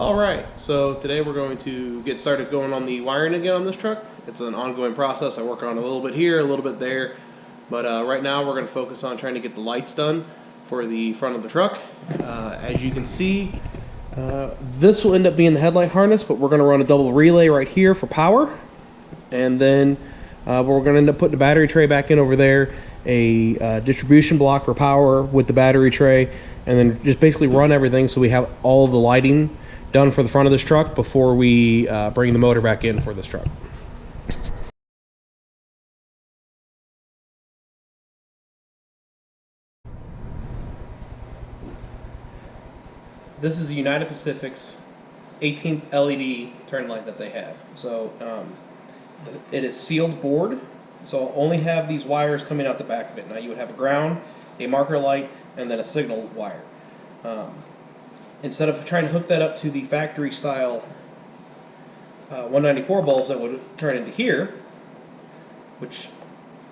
Alright, so today we're going to get started going on the wiring again on this truck. It's an ongoing process. I work on a little bit here, a little bit there, but right now we're going to focus on trying to get the lights done for the front of the truck. As you can see, this will end up being the headlight harness, but we're going to run a double relay right here for power, and then we're going to end up putting the battery tray back in over there, a distribution block for power with the battery tray, and then just basically run everything so we have all the lighting done for the front of this truck before we bring the motor back in for this truck. This is United Pacific's 18th LED turn light that they have. So it is sealed board, so I'll only have these wires coming out the back of it. Now you would have a ground, a marker light, and then a signal wire. Instead of trying to hook that up to the factory style 194 bulbs that would turn into here, which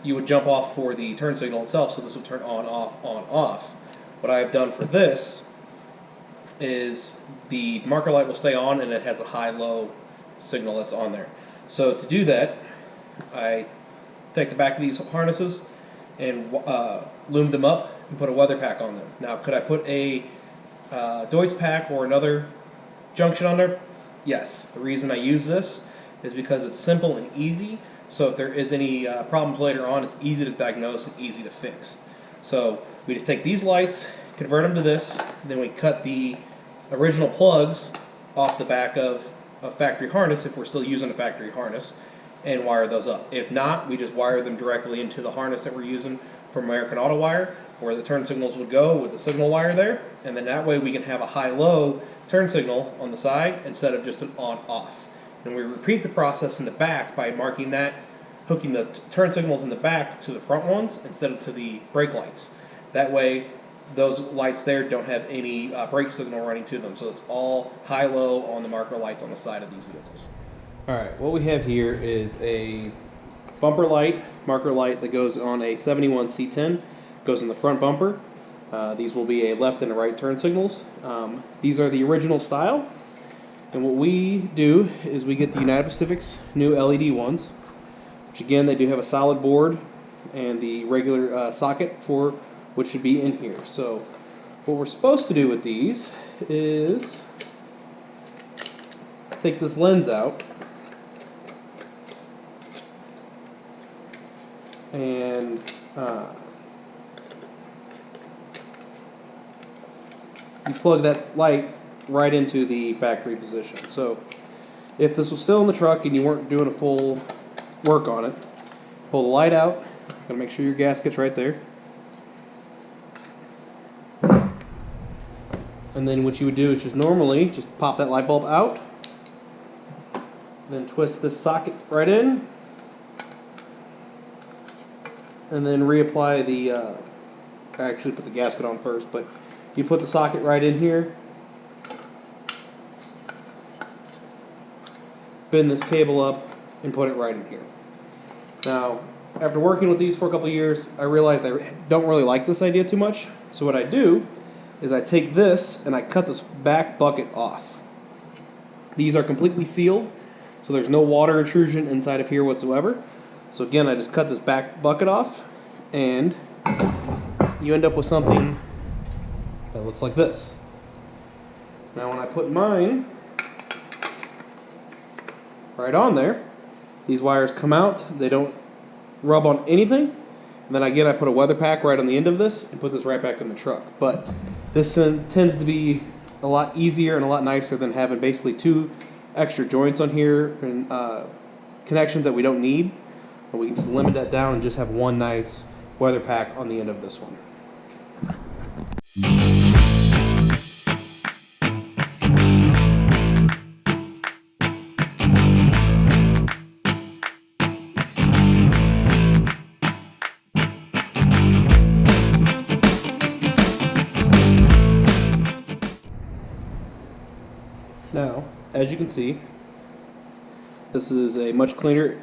you would jump off for the turn signal itself, so this would turn on, off. What I've done for this is the marker light will stay on and it has a high-low signal that's on there. So to do that, I take the back of these harnesses and loom them up and put a weather pack on them. Now, could I put a Deutz pack or another junction on there? Yes. The reason I use this is because it's simple and easy, so if there is any problems later on, it's easy to diagnose and easy to fix. So we just take these lights, convert them to this, then we cut the original plugs off the back of a factory harness, if we're still using a factory harness, and wire those up. If not, we just wire them directly into the harness that we're using from American Auto Wire, where the turn signals would go with the signal wire there, and then that way we can have a high-low turn signal on the side instead of just an on-off. And we repeat the process in the back by marking that, hooking the turn signals in the back to the front ones instead of to the brake lights. That way those lights there don't have any brake signal running to them, so it's all high-low on the marker lights on the side of these vehicles. Alright, what we have here is a bumper light, marker light that goes on a 71 C10. Goes in the front bumper. These will be a left and a right turn signals. These are the original style, and what we do is we get the United Pacific's new LED ones, which again they do have a solid board and the regular socket for which should be in here. So what we're supposed to do with these is take this lens out and you plug that light right into the factory position. So if this was still in the truck and you weren't doing a full work on it, pull the light out. Gotta make sure your gasket's right there. And then what you would do is just normally just pop that light bulb out, then twist this socket right in, and then reapply the I actually put the gasket on first, but you put the socket right in here, bend this cable up, and put it right in here. Now, after working with these for a couple of years, I realized I don't really like this idea too much. So what I do is I take this and I cut this back bucket off. These are completely sealed, so there's no water intrusion inside of here whatsoever. So again, I just cut this back bucket off, and you end up with something that looks like this. Now when I put mine right on there, these wires come out, they don't rub on anything, and then again I put a weather pack right on the end of this and put this right back in the truck. But this tends to be a lot easier and a lot nicer than having basically two extra joints on here and connections that we don't need. But we can just limit that down and just have one nice weather pack on the end of this one. Now, as you can see, this is a much cleaner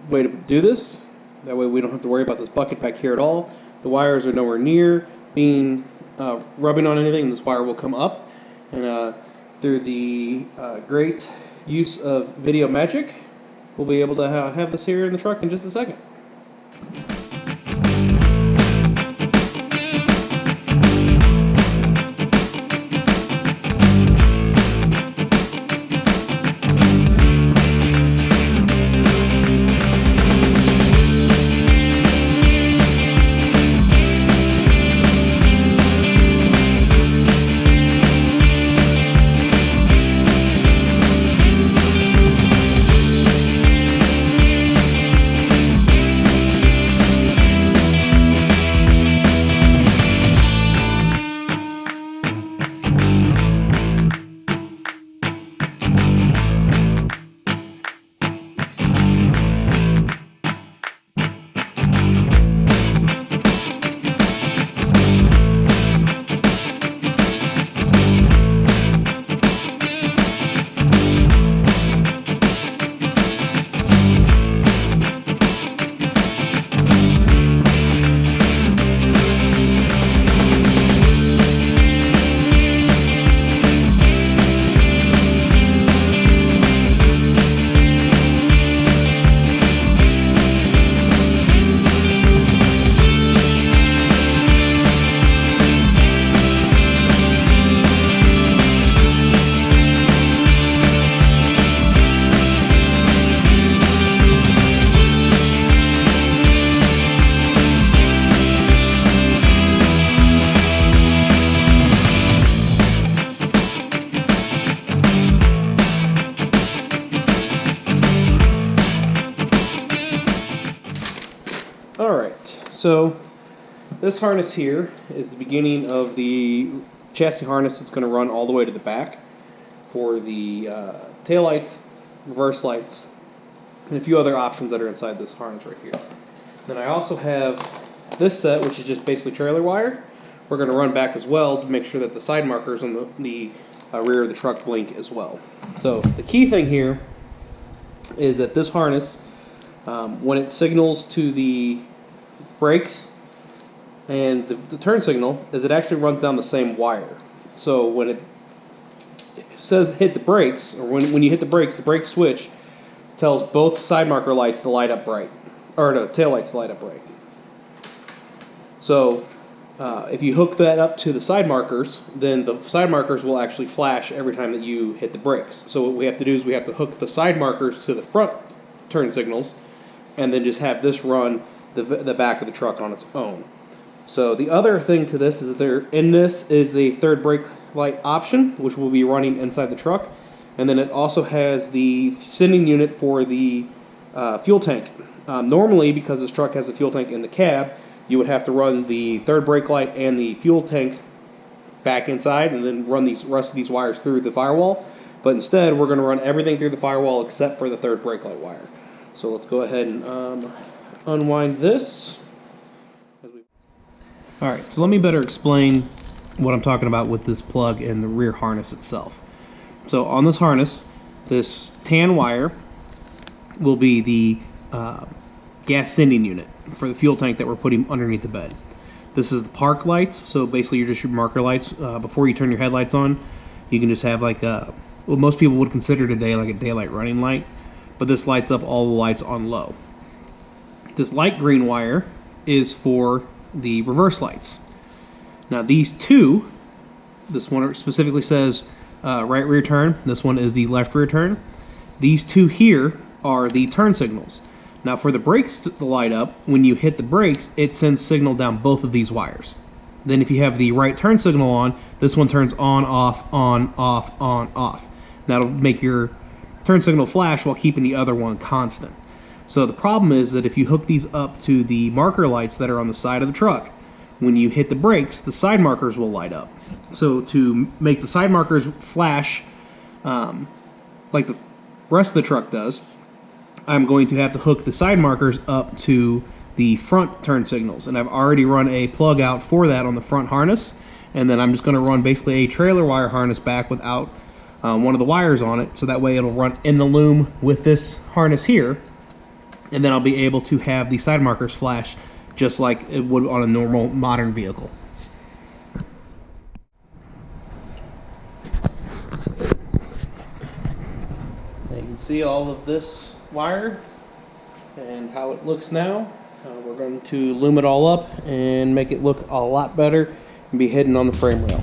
way to do this. That way we don't have to worry about this bucket back here at all. The wires are nowhere near being rubbing on anything. This wire will come up, and through the great use of video magic, we'll be able to have this here in the truck in just a second. Alright, so this harness here is the beginning of the chassis harness that's going to run all the way to the back for the taillights, reverse lights, and a few other options that are inside this harness right here. Then I also have this set, which is just basically trailer wire. We're going to run back as well to make sure that the side markers on the rear of the truck blink as well. So the key thing here is that this harness, when it signals to the brakes and the turn signal, is it actually runs down the same wire. So when it says hit the brakes, or when you hit the brake switch tells both side marker lights to light up bright, or the tail lights to light up bright. So if you hook that up to the side markers, then the side markers will actually flash every time that you hit the brakes. So what we have to do is we have to hook the side markers to the front turn signals, and then just have this run the back of the truck on its own. So the other thing to this is that in this is the third brake light option, which will be running inside the truck, and then it also has the sending unit for the fuel tank. Normally, because this truck has a fuel tank in the cab, you would have to run the third brake light and the fuel tank back inside and then run the rest of these wires through the firewall. But instead, we're going to run everything through the firewall except for the third brake light wire. So let's go ahead and unwind this. Alright, so let me better explain what I'm talking about with this plug and the rear harness itself. So on this harness, this tan wire will be the gas sending unit for the fuel tank that we're putting underneath the bed. This is the park lights, so basically you're just your marker lights. Before you turn your headlights on, you can just have like what most people would consider today like a daylight running light, but this lights up all the lights on low. This light green wire is for the reverse lights. Now these two, this one specifically says right rear turn, this one is the left rear turn. These two here are the turn signals. Now for the brakes to light up, when you hit the brakes, it sends signal down both of these wires. Then if you have the right turn signal on, this one turns on, off, on, off, on, off. That'll make your turn signal flash while keeping the other one constant. So the problem is that if you hook these up to the marker lights that are on the side of the truck, when you hit the brakes, the side markers will light up. So to make the side markers flash like the rest of the truck does, I'm going to have to hook the side markers up to the front turn signals. And I've already run a plug out for that on the front harness. And then I'm just going to run basically a trailer wire harness back without one of the wires on it. So that way it'll run in the loom with this harness here. And then I'll be able to have the side markers flash just like it would on a normal modern vehicle. see all of this wire and how it looks now. We're going to loom it all up and make it look a lot better and be hidden on the frame rail.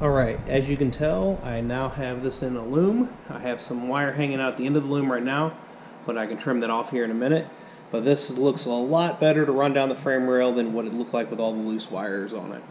Alright, as you can tell, I now have this in a loom. I have some wire hanging out the end of the loom right now, but I can trim that off here in a minute. But this looks a lot better to run down the frame rail than what it looked like with all the loose wires on it.